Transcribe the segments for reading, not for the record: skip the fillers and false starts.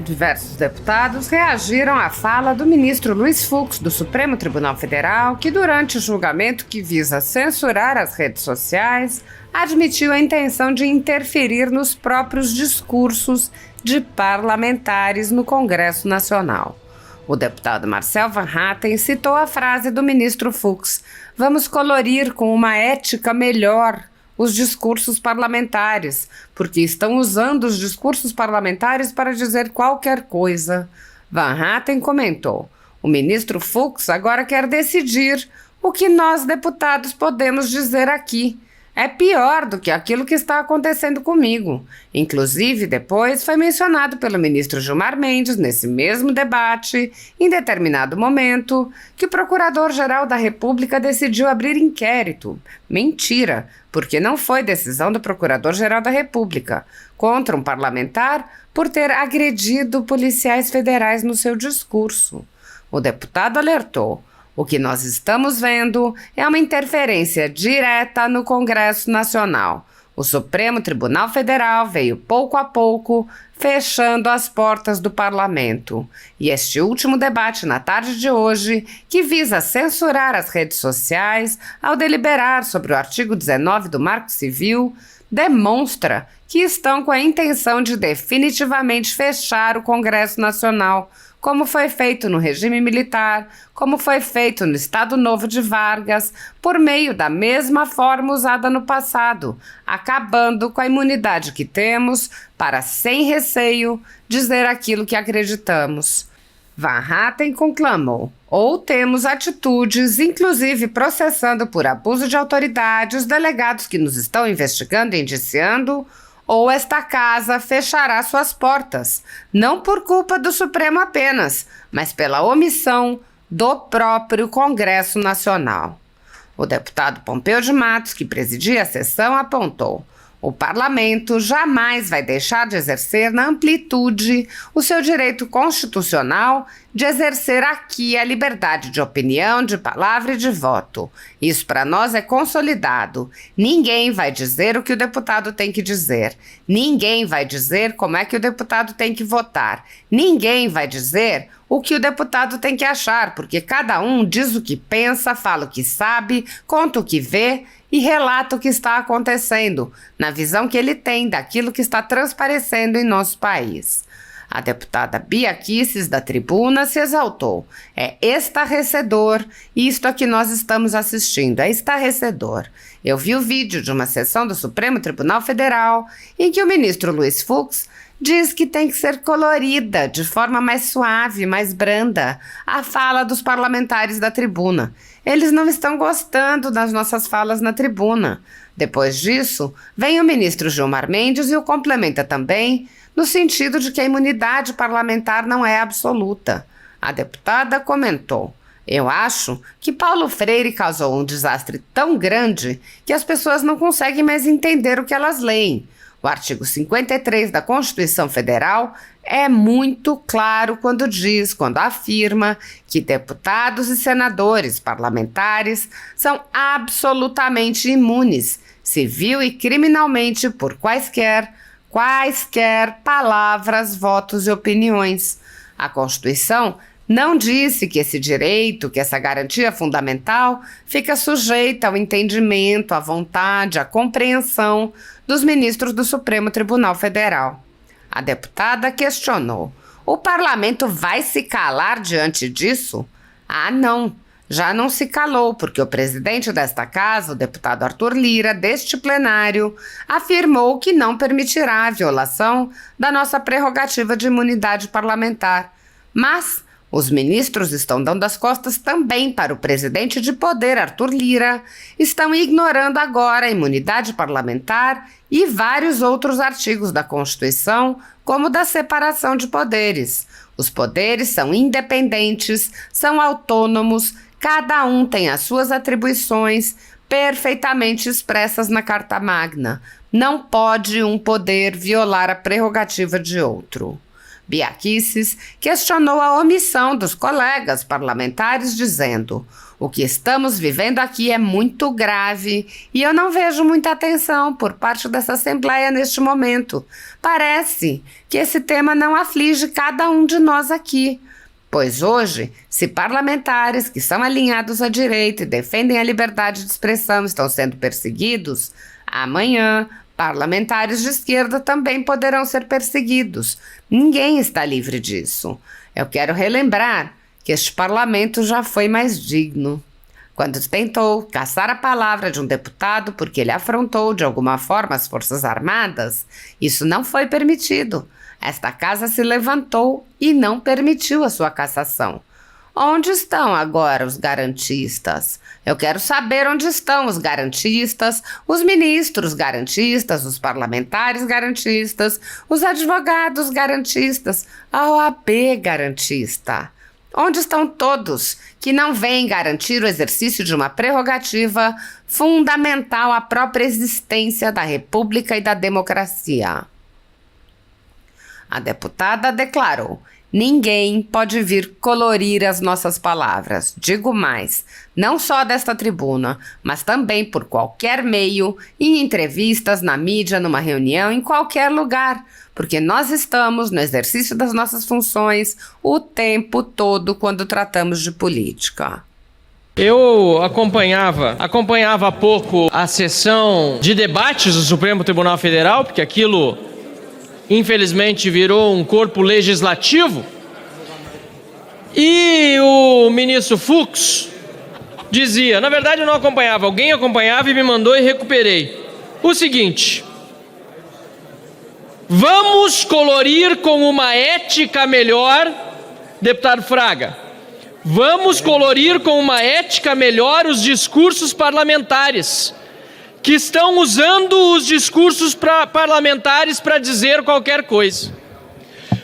Diversos deputados reagiram à fala do ministro Luiz Fux, do Supremo Tribunal Federal, que durante o julgamento que visa censurar as redes sociais, admitiu a intenção de interferir nos próprios discursos de parlamentares no Congresso Nacional. O deputado Marcel Van Hatten citou a frase do ministro Fux: "Vamos colorir com uma ética melhor os discursos parlamentares, porque estão usando os discursos parlamentares para dizer qualquer coisa." Van Hatten comentou: "O ministro Fux agora quer decidir o que nós, deputados, podemos dizer aqui. É pior do que aquilo que está acontecendo comigo." Inclusive, depois foi mencionado pelo ministro Gilmar Mendes, nesse mesmo debate, em determinado momento, que o Procurador-Geral da República decidiu abrir inquérito. Mentira, porque não foi decisão do Procurador-Geral da República contra um parlamentar por ter agredido policiais federais no seu discurso. O deputado alertou: "O que nós estamos vendo é uma interferência direta no Congresso Nacional. O Supremo Tribunal Federal veio pouco a pouco fechando as portas do parlamento. E este último debate na tarde de hoje, que visa censurar as redes sociais ao deliberar sobre o artigo 19 do Marco Civil, demonstra que estão com a intenção de definitivamente fechar o Congresso Nacional, como foi feito no regime militar, como foi feito no Estado Novo de Vargas, por meio da mesma forma usada no passado, acabando com a imunidade que temos para, sem receio, dizer aquilo que acreditamos." Van Hatten conclamou: "Ou temos atitudes, inclusive processando por abuso de autoridade os delegados que nos estão investigando e indiciando, ou esta casa fechará suas portas, não por culpa do Supremo apenas, mas pela omissão do próprio Congresso Nacional." O deputado Pompeu de Matos, que presidia a sessão, apontou: "O parlamento jamais vai deixar de exercer na amplitude o seu direito constitucional de exercer aqui a liberdade de opinião, de palavra e de voto. Isso para nós é consolidado. Ninguém vai dizer o que o deputado tem que dizer. Ninguém vai dizer como é que o deputado tem que votar. Ninguém vai dizer o que o deputado tem que achar, porque cada um diz o que pensa, fala o que sabe, conta o que vê e relata o que está acontecendo, na visão que ele tem daquilo que está transparecendo em nosso país." A deputada Bia Kicis, da tribuna, se exaltou: "É estarrecedor isto a que nós estamos assistindo, é estarrecedor. Eu vi o vídeo de uma sessão do Supremo Tribunal Federal em que o ministro Luiz Fux diz que tem que ser colorida, de forma mais suave, mais branda, a fala dos parlamentares da tribuna. Eles não estão gostando das nossas falas na tribuna." Depois disso, vem o ministro Gilmar Mendes e o complementa também, no sentido de que a imunidade parlamentar não é absoluta. A deputada comentou: "Eu acho que Paulo Freire causou um desastre tão grande que as pessoas não conseguem mais entender o que elas leem. O artigo 53 da Constituição Federal é muito claro quando afirma que deputados e senadores parlamentares são absolutamente imunes, civil e criminalmente, por quaisquer palavras, votos e opiniões. A Constituição não disse que esse direito, que essa garantia fundamental, fica sujeita ao entendimento, à vontade, à compreensão dos ministros do Supremo Tribunal Federal." A deputada questionou: "O parlamento vai se calar diante disso?" "Ah, não. Já não se calou, porque o presidente desta casa, o deputado Arthur Lira, deste plenário, afirmou que não permitirá a violação da nossa prerrogativa de imunidade parlamentar. Mas os ministros estão dando as costas também para o presidente de poder, Arthur Lira, estão ignorando agora a imunidade parlamentar e vários outros artigos da Constituição, como da separação de poderes. Os poderes são independentes, são autônomos, cada um tem as suas atribuições perfeitamente expressas na Carta Magna. Não pode um poder violar a prerrogativa de outro." Bia Kicis questionou a omissão dos colegas parlamentares, dizendo: O que estamos vivendo aqui é muito grave e eu não vejo muita atenção por parte dessa Assembleia neste momento. Parece que esse tema não aflige cada um de nós aqui. Pois hoje, se parlamentares que são alinhados à direita e defendem a liberdade de expressão estão sendo perseguidos, amanhã parlamentares de esquerda também poderão ser perseguidos. Ninguém está livre disso. Eu quero relembrar que este parlamento já foi mais digno. Quando tentou caçar a palavra de um deputado porque ele afrontou de alguma forma as Forças Armadas, isso não foi permitido. Esta casa se levantou e não permitiu a sua cassação. Onde estão agora os garantistas? Eu quero saber onde estão os garantistas, os ministros garantistas, os parlamentares garantistas, os advogados garantistas, a OAB garantista. Onde estão todos que não vêm garantir o exercício de uma prerrogativa fundamental à própria existência da República e da democracia? A deputada declarou: ninguém pode vir colorir as nossas palavras. Digo mais, não só desta tribuna, mas também por qualquer meio, em entrevistas, na mídia, numa reunião, em qualquer lugar, porque nós estamos no exercício das nossas funções o tempo todo quando tratamos de política. Eu acompanhava há pouco a sessão de debates do Supremo Tribunal Federal, porque aquilo, infelizmente, virou um corpo legislativo. E o ministro Fux dizia, na verdade eu não acompanhava, alguém acompanhava e me mandou e recuperei, o seguinte: vamos colorir com uma ética melhor, deputado Fraga, vamos colorir com uma ética melhor os discursos parlamentares, que estão usando os discursos parlamentares para dizer qualquer coisa.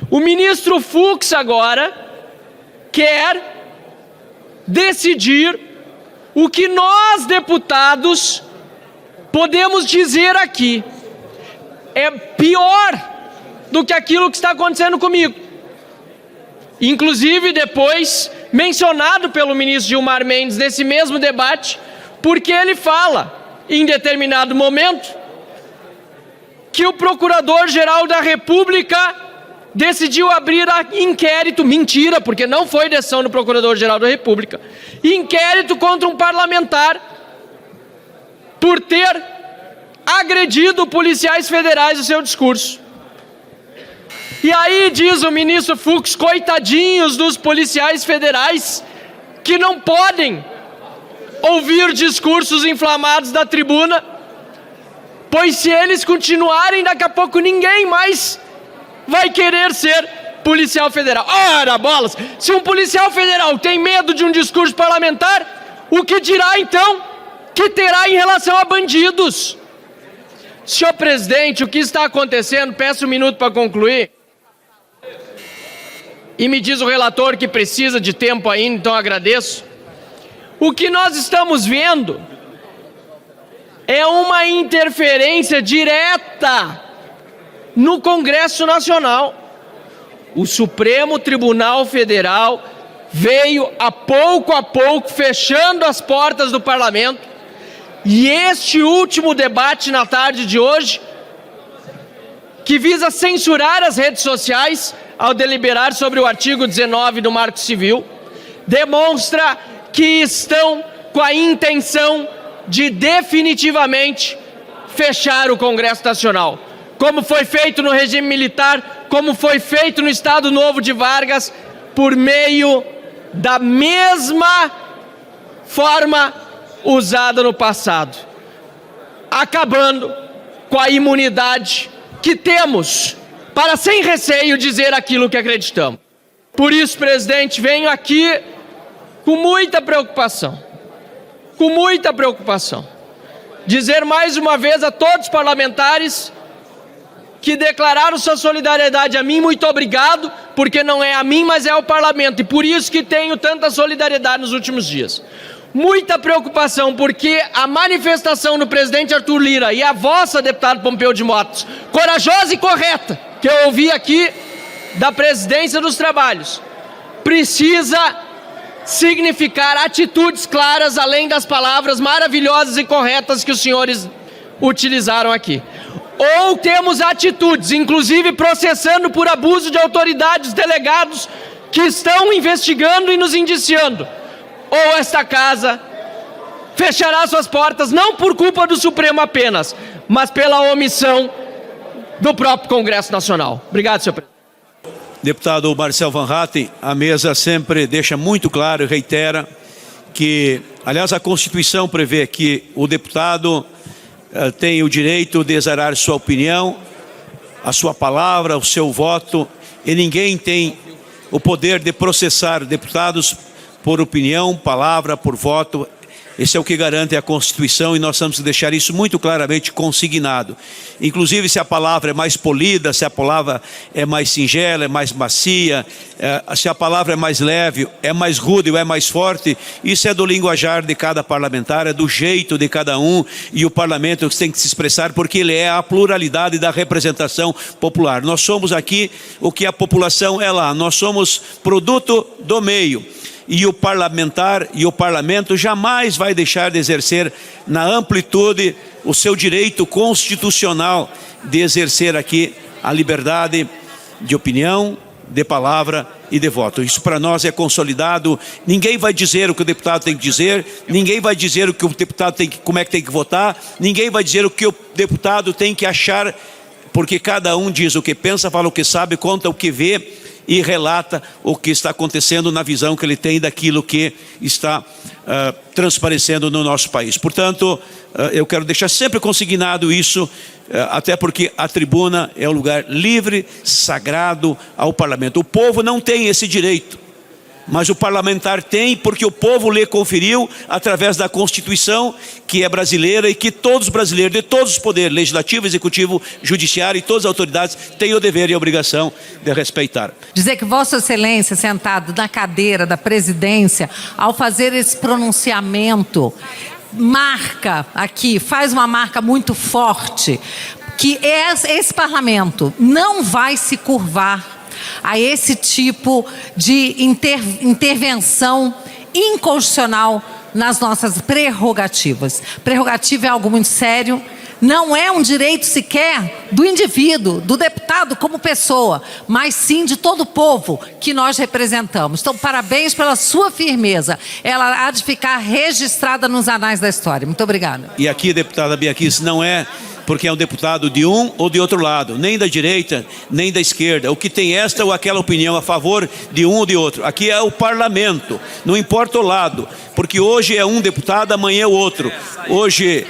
O ministro Fux agora quer decidir o que nós, deputados, podemos dizer aqui. É pior do que aquilo que está acontecendo comigo. Inclusive depois mencionado pelo ministro Gilmar Mendes nesse mesmo debate, porque ele fala, em determinado momento, que o Procurador-Geral da República decidiu abrir inquérito, mentira, porque não foi decisão do Procurador-Geral da República, inquérito contra um parlamentar por ter agredido policiais federais no seu discurso. E aí diz o ministro Fux, coitadinhos dos policiais federais que não podem ouvir discursos inflamados da tribuna, pois se eles continuarem, daqui a pouco ninguém mais vai querer ser policial federal. Ora, bolas! Se um policial federal tem medo de um discurso parlamentar, o que dirá então que terá em relação a bandidos? Senhor presidente, o que está acontecendo? Peço um minuto para concluir. E me diz o relator que precisa de tempo ainda, então agradeço. O que nós estamos vendo é uma interferência direta no Congresso Nacional. O Supremo Tribunal Federal veio a pouco fechando as portas do parlamento, e este último debate na tarde de hoje, que visa censurar as redes sociais ao deliberar sobre o artigo 19 do Marco Civil, demonstra que estão com a intenção de definitivamente fechar o Congresso Nacional, como foi feito no regime militar, como foi feito no Estado Novo de Vargas, por meio da mesma forma usada no passado, acabando com a imunidade que temos para, sem receio, dizer aquilo que acreditamos. Por isso, presidente, venho aqui com muita preocupação, dizer mais uma vez a todos os parlamentares que declararam sua solidariedade a mim, muito obrigado, porque não é a mim, mas é ao parlamento, e por isso que tenho tanta solidariedade nos últimos dias. Muita preocupação, porque a manifestação do presidente Arthur Lira e a vossa, deputado Pompeu de Matos, corajosa e correta, que eu ouvi aqui da presidência dos trabalhos, precisa significar atitudes claras além das palavras maravilhosas e corretas que os senhores utilizaram aqui. Ou temos atitudes, inclusive processando por abuso de autoridades, delegados que estão investigando e nos indiciando. Ou esta casa fechará suas portas, não por culpa do Supremo apenas, mas pela omissão do próprio Congresso Nacional. Obrigado, senhor presidente. Deputado Marcel Van Hatten, a mesa sempre deixa muito claro e reitera que, aliás, a Constituição prevê que o deputado tem o direito de exarrar sua opinião, a sua palavra, o seu voto, e ninguém tem o poder de processar deputados por opinião, palavra, por voto. Esse é o que garante a Constituição e nós temos que deixar isso muito claramente consignado. Inclusive, se a palavra é mais polida, se a palavra é mais singela, é mais macia, se a palavra é mais leve, é mais rude ou é mais forte, isso é do linguajar de cada parlamentar, é do jeito de cada um, e o parlamento tem que se expressar porque ele é a pluralidade da representação popular. Nós somos aqui o que a população é lá, nós somos produto do meio. E o parlamentar e o parlamento jamais vai deixar de exercer na amplitude o seu direito constitucional de exercer aqui a liberdade de opinião, de palavra e de voto. Isso para nós é consolidado. Ninguém vai dizer o que o deputado tem que dizer, ninguém vai dizer o que o deputado tem que, como é que tem que votar, ninguém vai dizer o que o deputado tem que achar, porque cada um diz o que pensa, fala o que sabe, conta o que vê e relata o que está acontecendo na visão que ele tem daquilo que está transparecendo no nosso país. Portanto, eu quero deixar sempre consignado isso, até porque a tribuna é um lugar livre, sagrado ao parlamento. O povo não tem esse direito, mas o parlamentar tem, porque o povo lhe conferiu através da Constituição, que é brasileira e que todos os brasileiros, de todos os poderes, legislativo, executivo, judiciário e todas as autoridades, têm o dever e a obrigação de respeitar. Dizer que Vossa Excelência, sentado na cadeira da presidência, ao fazer esse pronunciamento, marca aqui, faz uma marca muito forte, que esse parlamento não vai se curvar a esse tipo de intervenção inconstitucional nas nossas prerrogativas. Prerrogativa é algo muito sério, não é um direito sequer do indivíduo, do deputado como pessoa, mas sim de todo o povo que nós representamos. Então, parabéns pela sua firmeza. Ela há de ficar registrada nos anais da história. Muito obrigada. E aqui, deputada Bia Kicis, não é porque é um deputado de um ou de outro lado, nem da direita, nem da esquerda, o que tem esta ou aquela opinião a favor de um ou de outro. Aqui é o parlamento, não importa o lado, porque hoje é um deputado, amanhã é o outro. Hoje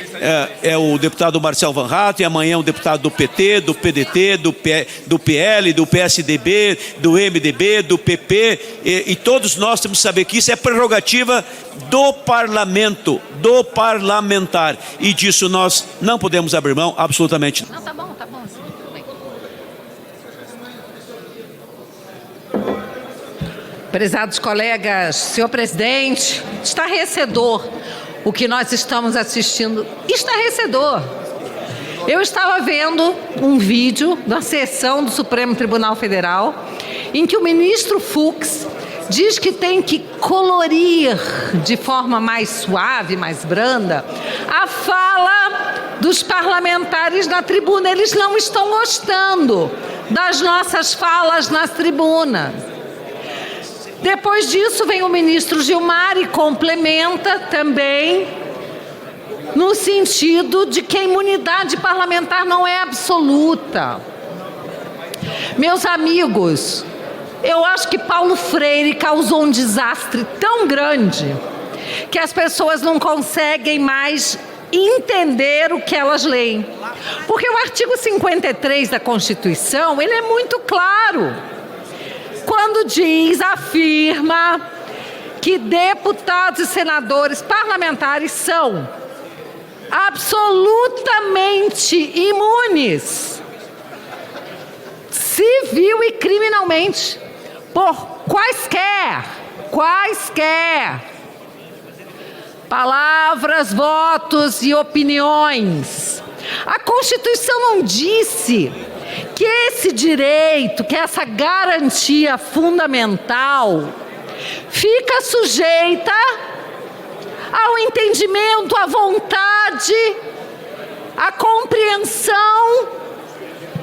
é o deputado Marcel Van Hatten, amanhã é o deputado do PT, do PDT, do PL, do PSDB, do MDB, do PP, e todos nós temos que saber que isso é prerrogativa do parlamento, do parlamentar, e disso nós não podemos abrir mão absolutamente. Não, tá bom, sim, tudo bem. Prezados colegas, senhor presidente, estarrecedor o que nós estamos assistindo, estarrecedor. Eu estava vendo um vídeo da sessão do Supremo Tribunal Federal em que o ministro Fux diz que tem que colorir de forma mais suave, mais branda, a fala dos parlamentares na tribuna. Eles não estão gostando das nossas falas nas tribunas. Depois disso vem o ministro Gilmar e complementa também no sentido de que a imunidade parlamentar não é absoluta. Meus amigos, eu acho que Paulo Freire causou um desastre tão grande que as pessoas não conseguem mais entender o que elas leem. Porque o artigo 53 da Constituição, ele é muito claro. Quando afirma que deputados e senadores parlamentares são absolutamente imunes, civil e criminalmente, por quaisquer palavras, votos e opiniões. A Constituição não disse que esse direito, que essa garantia fundamental fica sujeita ao entendimento, à vontade, à compreensão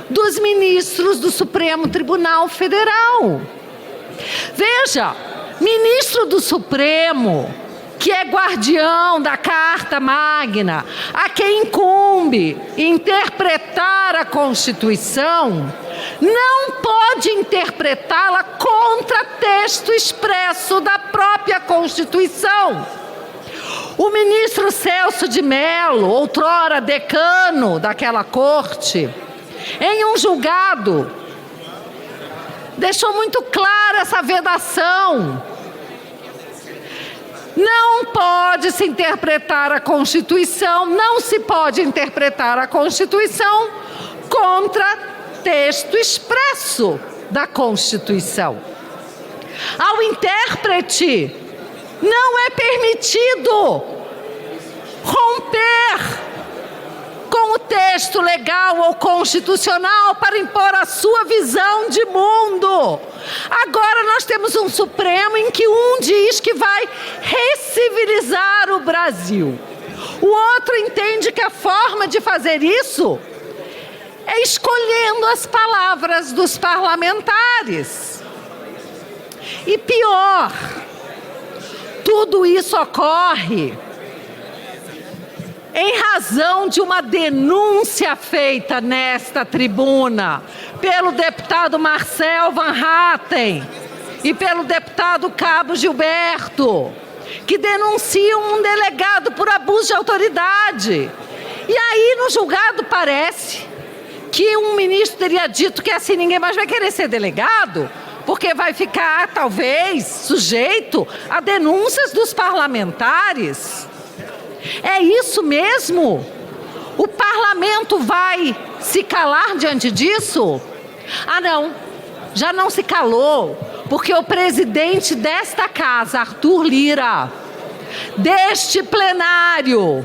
dos ministros do Supremo Tribunal Federal. Veja, ministro do Supremo, que é guardião da Carta Magna, a quem incumbe interpretar a Constituição, não pode interpretá-la contra texto expresso da própria Constituição. O ministro Celso de Mello, outrora decano daquela corte, em um julgado, deixou muito clara essa vedação. Não pode se interpretar a Constituição, não se pode interpretar a Constituição contra texto expresso da Constituição. Ao intérprete, não é permitido romper com o texto legal ou constitucional para impor a sua visão de mundo. Agora nós temos um Supremo em que um diz que vai recivilizar o Brasil. O outro entende que a forma de fazer isso é escolhendo as palavras dos parlamentares. E pior, tudo isso ocorre em razão de uma denúncia feita nesta tribuna pelo deputado Marcel Van Hatten e pelo deputado Cabo Gilberto, que denunciam um delegado por abuso de autoridade. E aí no julgado parece que um ministro teria dito que assim ninguém mais vai querer ser delegado, porque vai ficar talvez sujeito a denúncias dos parlamentares. É isso mesmo? O parlamento vai se calar diante disso? Ah, não, já não se calou, porque o presidente desta casa, Arthur Lira, deste plenário,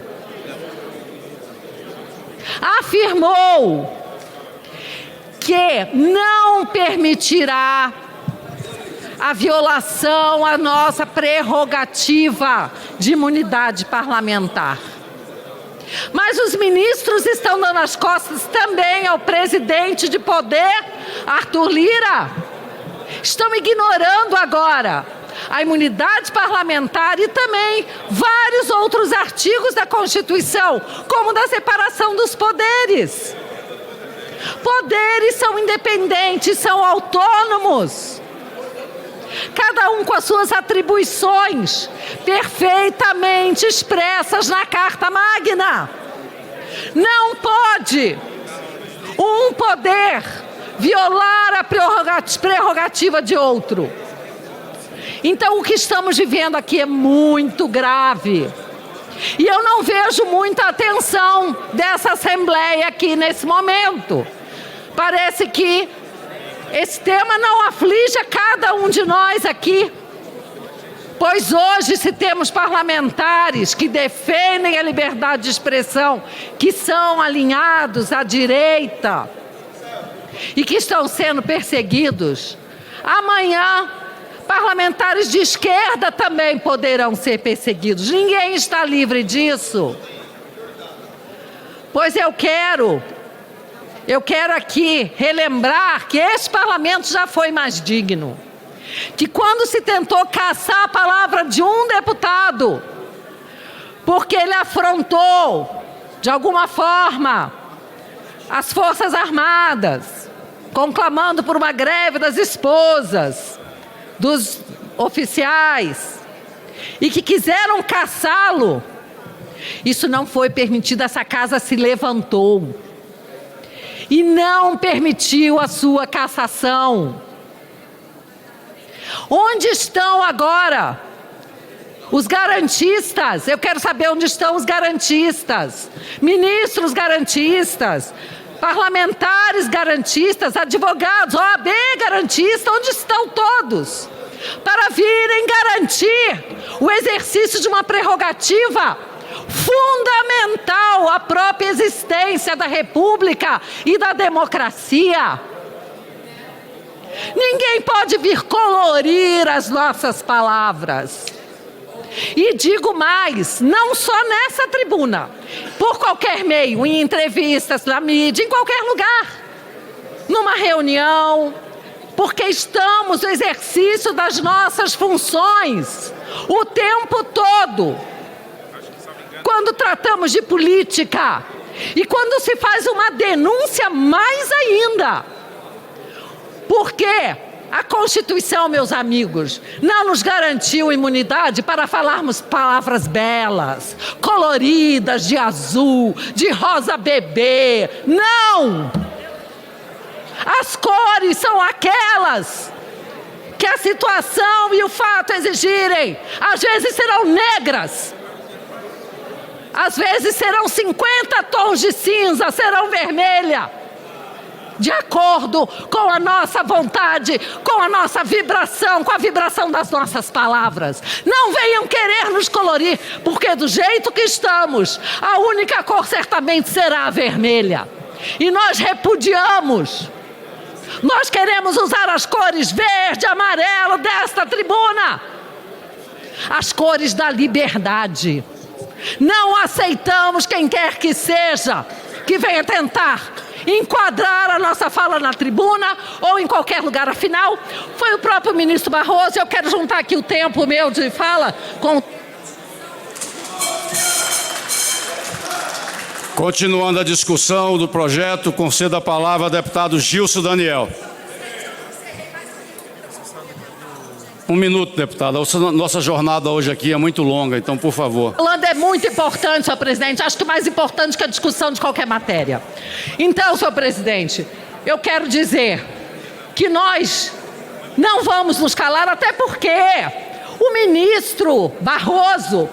afirmou que não permitirá a violação à nossa prerrogativa de imunidade parlamentar. Mas os ministros estão dando as costas também ao presidente de poder, Arthur Lira. Estão ignorando agora a imunidade parlamentar e também vários outros artigos da Constituição, como da separação dos poderes. Poderes são independentes, são autônomos. Cada um com as suas atribuições perfeitamente expressas na Carta Magna. Não pode um poder violar a prerrogativa de outro. Então o que estamos vivendo aqui é muito grave. E eu não vejo muita atenção dessa Assembleia aqui nesse momento. Parece que esse tema não aflige a cada um de nós aqui, pois hoje, se temos parlamentares que defendem a liberdade de expressão, que são alinhados à direita e que estão sendo perseguidos, amanhã parlamentares de esquerda também poderão ser perseguidos. Ninguém está livre disso. Pois eu quero aqui relembrar que esse parlamento já foi mais digno. Que quando se tentou caçar a palavra de um deputado, porque ele afrontou, de alguma forma, as Forças Armadas, conclamando por uma greve das esposas, dos oficiais, e que quiseram caçá-lo, isso não foi permitido, essa casa se levantou e não permitiu a sua cassação. Onde estão agora os garantistas? Eu quero saber onde estão os garantistas, ministros garantistas, parlamentares garantistas, advogados, OAB garantista, onde estão todos? Para virem garantir o exercício de uma prerrogativa fundamental à própria existência da República e da democracia. Ninguém pode vir colorir as nossas palavras. E digo mais, não só nessa tribuna, por qualquer meio, em entrevistas, na mídia, em qualquer lugar, numa reunião, porque estamos no exercício das nossas funções o tempo todo. Quando tratamos de política e quando se faz uma denúncia mais ainda, porque a Constituição, meus amigos, não nos garantiu imunidade para falarmos palavras belas, coloridas, de azul, de rosa bebê. Não! As cores são aquelas que a situação e o fato exigirem. Às vezes serão negras, às vezes serão 50 tons de cinza, serão vermelha. De acordo com a nossa vontade, com a nossa vibração, com a vibração das nossas palavras. Não venham querer nos colorir, porque do jeito que estamos, a única cor certamente será a vermelha. E nós repudiamos. Nós queremos usar as cores verde, amarelo desta tribuna. As cores da liberdade. Não aceitamos quem quer que seja, que venha tentar enquadrar a nossa fala na tribuna ou em qualquer lugar. Afinal, foi o próprio ministro Barroso. Eu quero juntar aqui o tempo meu de fala com... Continuando a discussão do projeto, concedo a palavra ao deputado Gilson Daniel. 1 minuto, deputada. Nossa jornada hoje aqui é muito longa, então, por favor. Falando é muito importante, senhor presidente. Acho que mais importante que a discussão de qualquer matéria. Então, senhor presidente, eu quero dizer que nós não vamos nos calar, até porque o ministro Barroso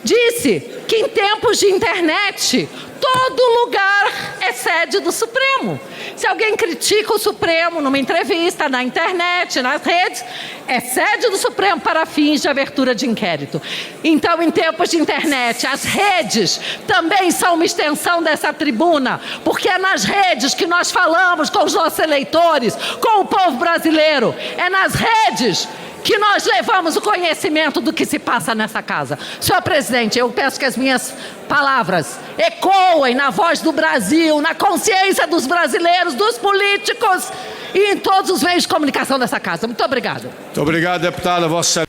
disse que em tempos de internet, todo lugar é sede do Supremo. Se alguém critica o Supremo numa entrevista, na internet, nas redes, é sede do Supremo para fins de abertura de inquérito. Então, em tempos de internet, as redes também são uma extensão dessa tribuna, porque é nas redes que nós falamos com os nossos eleitores, com o povo brasileiro. É nas redes que nós levamos o conhecimento do que se passa nessa casa. Senhor presidente, eu peço que as minhas palavras ecoem na voz do Brasil, na consciência dos brasileiros, dos políticos e em todos os meios de comunicação dessa casa. Muito obrigado. Muito obrigado, deputada. Vossa Excelência.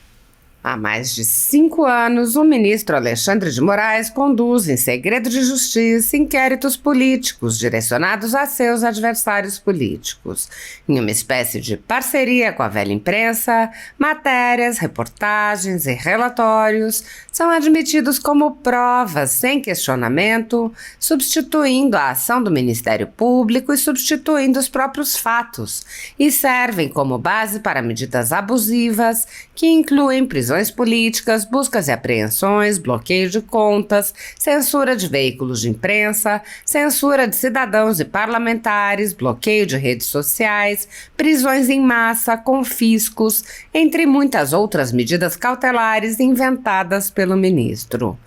Há mais de 5 anos, o ministro Alexandre de Moraes conduz em segredo de justiça inquéritos políticos direcionados a seus adversários políticos. Em uma espécie de parceria com a velha imprensa, matérias, reportagens e relatórios são admitidos como provas sem questionamento, substituindo a ação do Ministério Público e substituindo os próprios fatos, e servem como base para medidas abusivas que incluem prisões políticas, buscas e apreensões, bloqueio de contas, censura de veículos de imprensa, censura de cidadãos e parlamentares, bloqueio de redes sociais, prisões em massa, confiscos, entre muitas outras medidas cautelares inventadas pelo ministro.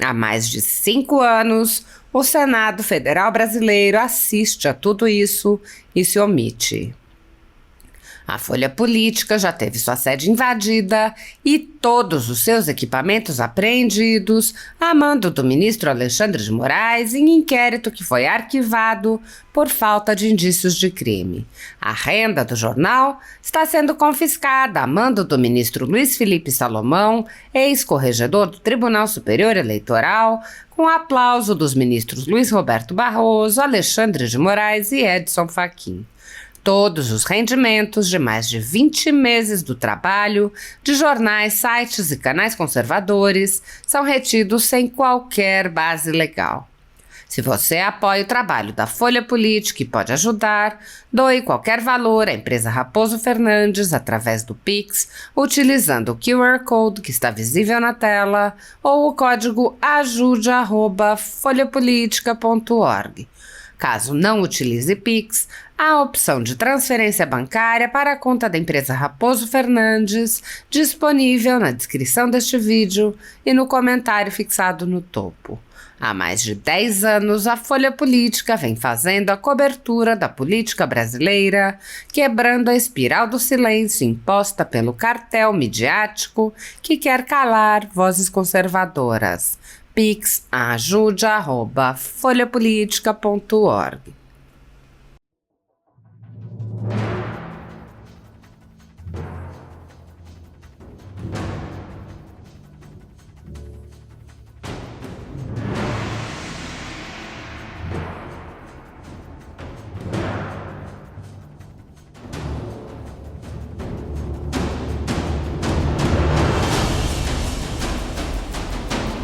Há mais de 5 anos, o Senado Federal Brasileiro assiste a tudo isso e se omite. A Folha Política já teve sua sede invadida e todos os seus equipamentos apreendidos a mando do ministro Alexandre de Moraes em inquérito que foi arquivado por falta de indícios de crime. A renda do jornal está sendo confiscada a mando do ministro Luiz Felipe Salomão, ex-corregedor do Tribunal Superior Eleitoral, com aplauso dos ministros Luiz Roberto Barroso, Alexandre de Moraes e Edson Fachin. Todos os rendimentos de mais de 20 meses do trabalho de jornais, sites e canais conservadores são retidos sem qualquer base legal. Se você apoia o trabalho da Folha Política e pode ajudar, doe qualquer valor à empresa Raposo Fernandes através do Pix, utilizando o QR Code que está visível na tela ou o código ajude@folhapolitica.org. Caso não utilize Pix, há a opção de transferência bancária para a conta da empresa Raposo Fernandes, disponível na descrição deste vídeo e no comentário fixado no topo. Há mais de 10 anos, a Folha Política vem fazendo a cobertura da política brasileira, quebrando a espiral do silêncio imposta pelo cartel midiático que quer calar vozes conservadoras. Pix ajude@folhapolitica.org.